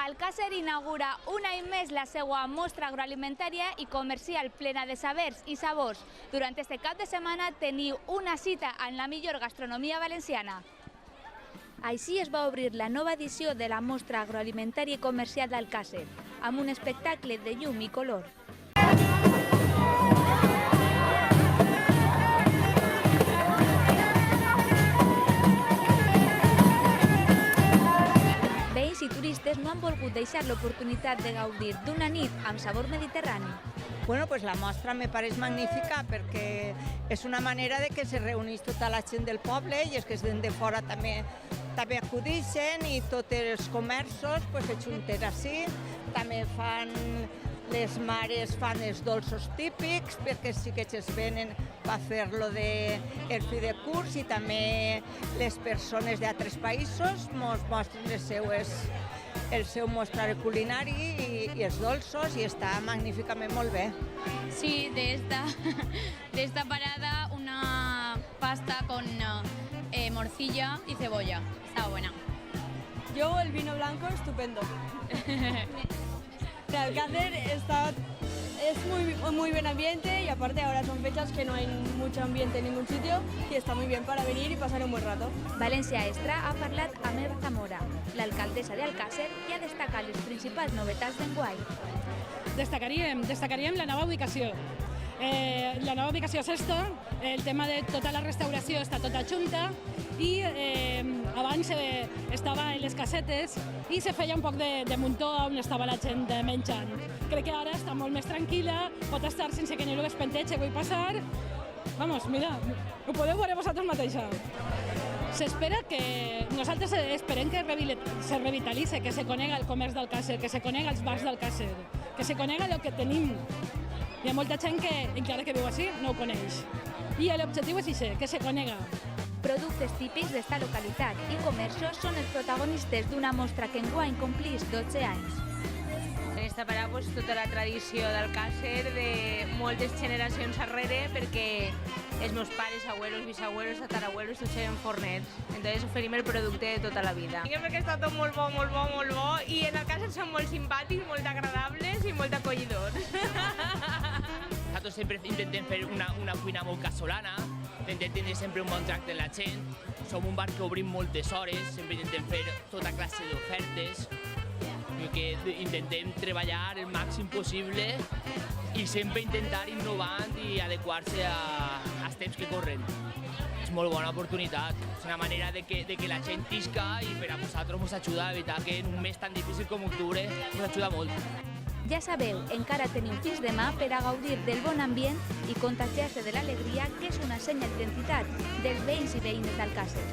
Alcàsser inaugura un any més la seva mostra agroalimentària i comercial plena de sabers i sabors. Durant este cap de setmana teniu una cita amb la millor gastronomia valenciana. Així es va obrir la nova edició de la mostra agroalimentària i comercial d'Alcàsser, amb un espectacle de llum i color. Veïns i turistes no han volgut deixar l'oportunitat de gaudir d'una nit amb sabor mediterrani. Bueno, pues la mostra me pareix magnífica perquè és una manera de que se reunís tota la gent del poble i és que de fora també acudixen i tots els comerços se junten així. També les mares fan els dolços típics perquè sí que es venen per fer-lo del fi de curs i també les persones d'altres països ens mostren el seu mostrari culinari i els dolços i està magníficament molt bé. Sí, de esta parada una pasta con morcilla y cebolla. Estaba buena. Yo el vino blanco estupendo. De Alcácer es muy buen ambiente y aparte ahora son fechas que no hay mucho ambiente en ningún sitio y está muy bien para venir y pasar un buen rato. València Extra ha parlat amb Eva Zamora, l'alcaldessa d'Alcàsser, i ha destacat les principals novetats d'enguany. Destacaríem la nova ubicació. La nova ubicació és esta, el tema de tota la restauració està tota junta i abans estava en les casetes i se feia un poc de muntó on estava la gent menjant. Crec que ara està molt més tranquil·la, pot estar sense que ningú es penteche, vull passar. Vamos, mira, ho podeu veure vosaltres mateixa. Nosaltres esperem que se revitalitzi, que se conega el comerç d'Alcàsser, que se conega els bars d'Alcàsser, que se conega el que tenim. Hi ha molta gent que, encara que viu així, no ho coneix. I l'objectiu és això, que se conega. Productes típics d'esta localitat i comerços són els protagonistes d'una mostra que enguany complís 12 anys. En esta parada tota la tradició d'Alcàsser de moltes generacions arrere perquè els meus pares, abuelos, bisabuelos, tatarabuelos tots eren forners. Entonces oferim el producte de tota la vida. Diguem que està tot molt bo i en Alcàsser són molt simpàtics, molt agradables i molt acollidors. Nosaltres sempre intentem fer una cuina molt casolana, intentem tenir sempre un bon tracte amb la gent. Som un bar que obrim moltes hores, sempre intentem fer tota classe d'ofertes, que intentem treballar el màxim possible i sempre intentar innovant i adequar-se als temps que corren. És molt bona oportunitat, és una manera de que la gent isca i per a vosaltres ens ajuda, de veritat que en un mes tan difícil com octubre ens ajuda molt. Ja sabeu, encara teniu fins demà per a gaudir del bon ambient i contagiar-se de l'alegria que és una senya d'identitat dels veïns i veïnes d'Alcàsser.